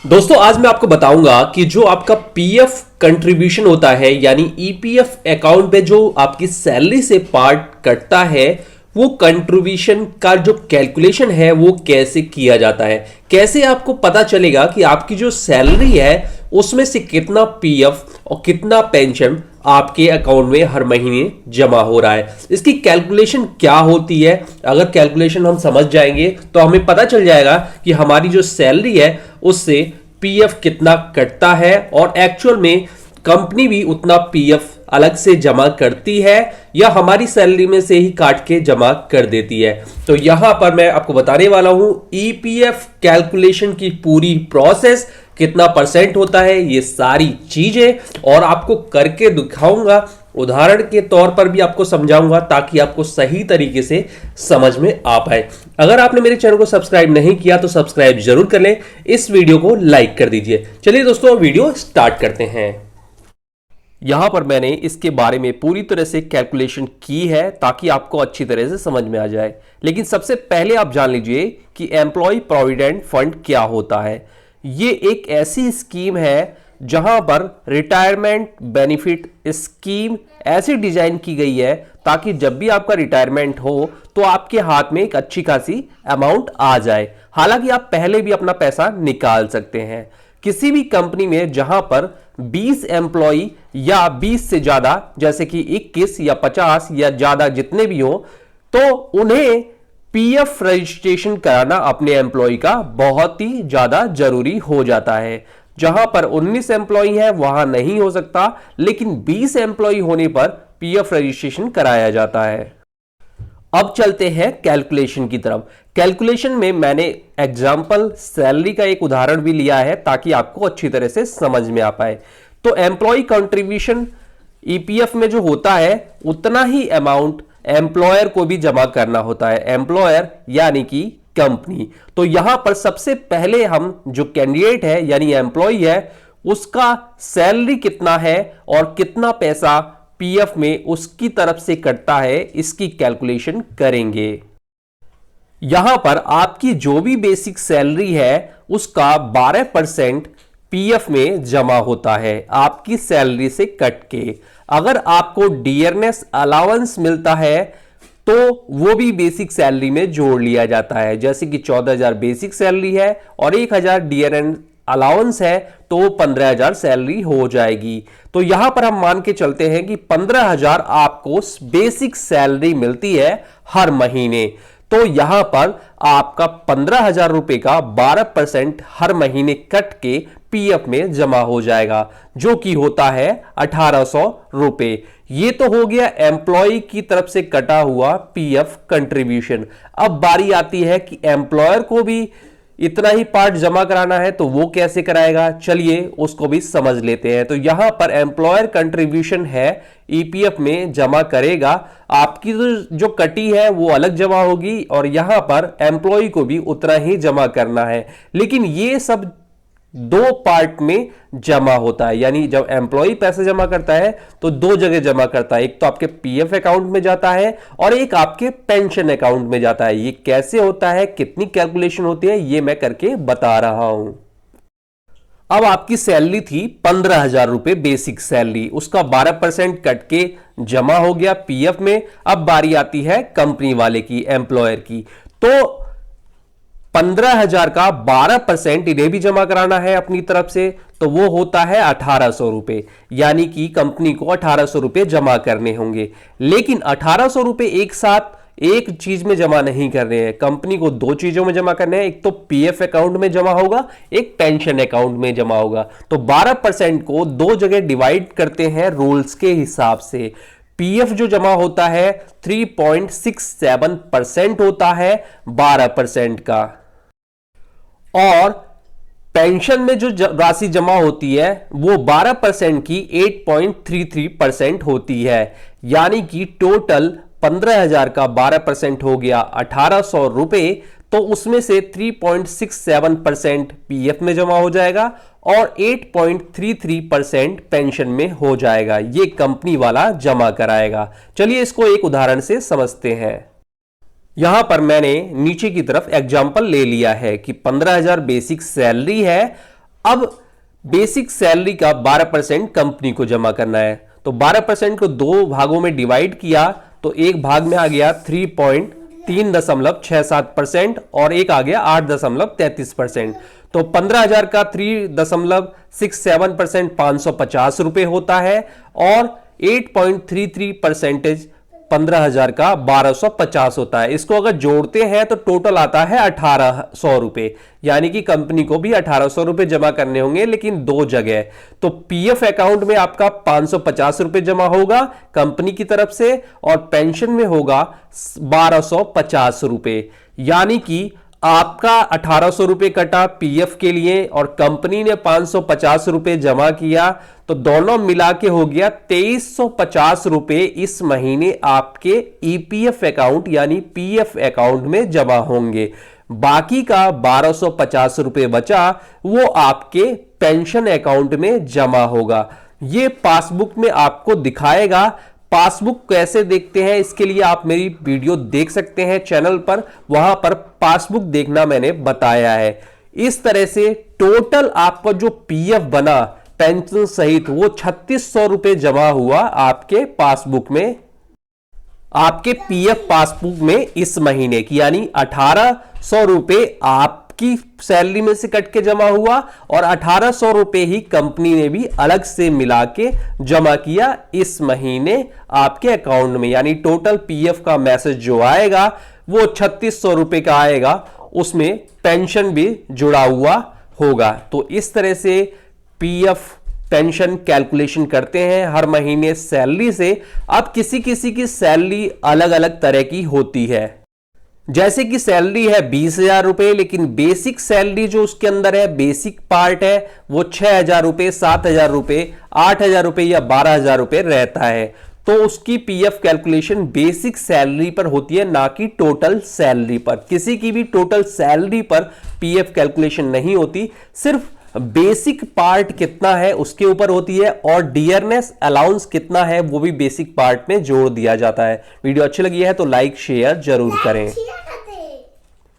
दोस्तों आज मैं आपको बताऊंगा कि जो आपका पीएफ कंट्रीब्यूशन होता है यानी ईपीएफ अकाउंट पे जो आपकी सैलरी से पार्ट कटता है वो कंट्रीब्यूशन का जो कैलकुलेशन है वो कैसे किया जाता है। कैसे आपको पता चलेगा कि आपकी जो सैलरी है उसमें से कितना पीएफ और कितना पेंशन आपके अकाउंट में हर महीने जमा हो रहा है, इसकी कैलकुलेशन क्या होती है। अगर कैलकुलेशन हम समझ जाएंगे तो हमें पता चल जाएगा कि हमारी जो सैलरी है उससे पीएफ कितना कटता है और एक्चुअल में कंपनी भी उतना पीएफ अलग से जमा करती है या हमारी सैलरी में से ही काट के जमा कर देती है। तो यहां पर मैं आपको बताने वाला हूं ईपीएफ कैलकुलेशन की पूरी प्रोसेस, कितना परसेंट होता है, ये सारी चीजें और आपको करके दिखाऊंगा, उदाहरण के तौर पर भी आपको समझाऊंगा ताकि आपको सही तरीके से समझ में आ पाए। अगर आपने मेरे चैनल को सब्सक्राइब नहीं किया तो सब्सक्राइब जरूर कर लें, इस वीडियो को लाइक कर दीजिए। चलिए दोस्तों वीडियो स्टार्ट करते हैं। यहां पर मैंने इसके बारे में पूरी तरह से कैलकुलेशन की है ताकि आपको अच्छी तरह से समझ में आ जाए। लेकिन सबसे पहले आप जान लीजिए कि एम्प्लॉय प्रोविडेंट फंड क्या होता है। ये एक ऐसी स्कीम है जहां पर रिटायरमेंट बेनिफिट स्कीम ऐसी डिजाइन की गई है ताकि जब भी आपका रिटायरमेंट हो तो आपके हाथ में एक अच्छी खासी अमाउंट आ जाए। हालांकि आप पहले भी अपना पैसा निकाल सकते हैं। किसी भी कंपनी में जहां पर 20 एम्प्लॉय या 20 से ज्यादा, जैसे कि 21 या 50 या ज्यादा जितने भी हो, तो उन्हें पीएफ रजिस्ट्रेशन कराना अपने एम्प्लॉय का बहुत ही ज्यादा जरूरी हो जाता है। जहां पर 19 एम्प्लॉय है वहां नहीं हो सकता, लेकिन 20 एम्प्लॉय होने पर पीएफ रजिस्ट्रेशन कराया जाता है। अब चलते हैं कैलकुलेशन की तरफ। कैलकुलेशन में मैंने एग्जाम्पल सैलरी का एक उदाहरण भी लिया है ताकि आपको अच्छी तरह से समझ में आ पाए। तो एम्प्लॉय कंट्रीब्यूशन ईपीएफ में जो होता है उतना ही अमाउंट एम्प्लॉयर को भी जमा करना होता है। एम्प्लॉयर यानी कि कंपनी। तो यहां पर सबसे पहले हम जो कैंडिडेट है यानी एम्प्लॉय है उसका सैलरी कितना है और कितना पैसा पीएफ में उसकी तरफ से कटता है, इसकी कैलकुलेशन करेंगे। यहां पर आपकी जो भी बेसिक सैलरी है उसका 12% पीएफ में जमा होता है आपकी सैलरी से कट के। अगर आपको डियरनेस अलाउंस मिलता है तो वो भी बेसिक सैलरी में जोड़ लिया जाता है। जैसे कि 14,000 बेसिक सैलरी है और 1,000 डियरनेस अलाउंस है तो 15,000 सैलरी हो जाएगी। तो यहां पर हम मान के चलते हैं कि 15,000 आपको बेसिक सैलरी मिलती है हर महीने। तो यहां पर आपका 15,000 रुपए का 12% हर महीने कट के पीएफ में जमा हो जाएगा, जो कि होता है 1,800 रुपए। ये तो हो गया एम्प्लॉय की तरफ से कटा हुआ पीएफ कंट्रीब्यूशन। अब बारी आती है कि एम्प्लॉयर को भी इतना ही पार्ट जमा कराना है तो वो कैसे कराएगा, चलिए उसको भी समझ लेते हैं। तो यहां पर एम्प्लॉयर कंट्रीब्यूशन है ईपीएफ में जमा करेगा, आपकी जो कटी है वो अलग जमा होगी और यहां पर एम्प्लॉय को भी उतना ही जमा करना है। लेकिन ये सब दो पार्ट में जमा होता है, यानी जब एम्प्लॉय पैसे जमा करता है तो दो जगह जमा करता है। एक तो आपके पीएफ अकाउंट में जाता है और एक आपके पेंशन अकाउंट में जाता है। ये कैसे होता है, कितनी कैलकुलेशन होती है, ये मैं करके बता रहा हूं। अब आपकी सैलरी थी 15,000 रुपए बेसिक सैलरी, उसका 12% कट के जमा हो गया पीएफ में। अब बारी आती है कंपनी वाले की, एम्प्लॉयर की। तो 15,000 का 12% इन्हें भी जमा कराना है अपनी तरफ से, तो वो होता है 1,800 रुपए। यानी कि कंपनी को 1,800 रुपए जमा करने होंगे। लेकिन 1,800 रुपए एक साथ एक चीज में जमा नहीं करने हैं, कंपनी को दो चीजों में जमा करने हैं। एक तो पीएफ अकाउंट में जमा होगा, एक पेंशन अकाउंट में जमा होगा। तो 12% को दो जगह डिवाइड करते हैं रूल्स के हिसाब से। पीएफ जो जमा होता है 3.67% होता है 12% का, और पेंशन में जो राशि जमा होती है वो 12% की 8.33% होती है। यानी कि टोटल 15,000 का 12% हो गया 1,800 रुपए। तो उसमें से 3.67% पीएफ में जमा हो जाएगा और 8.33% पेंशन में हो जाएगा। ये कंपनी वाला जमा कराएगा। चलिए इसको एक उदाहरण से समझते हैं। यहां पर मैंने नीचे की तरफ एग्जाम्पल ले लिया है कि 15,000 बेसिक सैलरी है अब बेसिक सैलरी का 12% कंपनी को जमा करना है। तो 12% को दो भागों में डिवाइड किया तो एक भाग में आ गया 3.67% और एक आ गया 8.33%। तो 15,000 का 3.67% 550 रुपए होता है और 8.33% 15,000 का 1250 होता है। इसको अगर जोड़ते हैं तो टोटल आता है 1800 रुपए, यानी कि कंपनी को भी 1800 रुपए जमा करने होंगे, लेकिन दो जगह। तो पीएफ अकाउंट में आपका 550 रुपए जमा होगा कंपनी की तरफ से और पेंशन में होगा 1250 रुपए, यानी कि आपका 1800 रुपए कटा पीएफ के लिए और कंपनी ने 550 रुपए जमा किया, तो दोनों मिला के हो गया 2350 रुपए इस महीने आपके ईपीएफ अकाउंट यानी पीएफ अकाउंट में जमा होंगे। बाकी का 1250 रुपए बचा वो आपके पेंशन अकाउंट में जमा होगा। ये पासबुक में आपको दिखाएगा। पासबुक कैसे देखते हैं इसके लिए आप मेरी वीडियो देख सकते हैं चैनल पर, वहां पर पासबुक देखना मैंने बताया है। इस तरह से टोटल आपका जो पीएफ बना पेंशन सहित वो 3600 रुपए जमा हुआ आपके पासबुक में, आपके पीएफ पासबुक में इस महीने की, यानी 1800 रुपए आपकी सैलरी में से कट के जमा हुआ और 1800 रुपए ही कंपनी ने भी अलग से मिला के जमा किया इस महीने आपके अकाउंट में। यानी टोटल पीएफ का मैसेज जो आएगा वो 3600 रुपए का आएगा, उसमें पेंशन भी जुड़ा हुआ होगा। तो इस तरह से पीएफ पेंशन कैलकुलेशन करते हैं हर महीने सैलरी से। अब किसी किसी की सैलरी अलग अलग तरह की होती है, जैसे कि सैलरी है 20,000 रुपए, लेकिन बेसिक सैलरी जो उसके अंदर है, बेसिक पार्ट है, वो 6,000 रुपए, 7,000 रुपए, 8,000 रुपए या 12,000 रुपए रहता है। तो उसकी पीएफ कैलकुलेशन बेसिक सैलरी पर होती है, ना कि टोटल सैलरी पर। किसी की भी टोटल सैलरी पर पीएफ कैलकुलेशन नहीं होती, सिर्फ बेसिक पार्ट कितना है उसके ऊपर होती है और डियरनेस अलाउंस कितना है वो भी बेसिक पार्ट में जोड़ दिया जाता है। वीडियो अच्छी लगी है तो लाइक शेयर जरूर करें।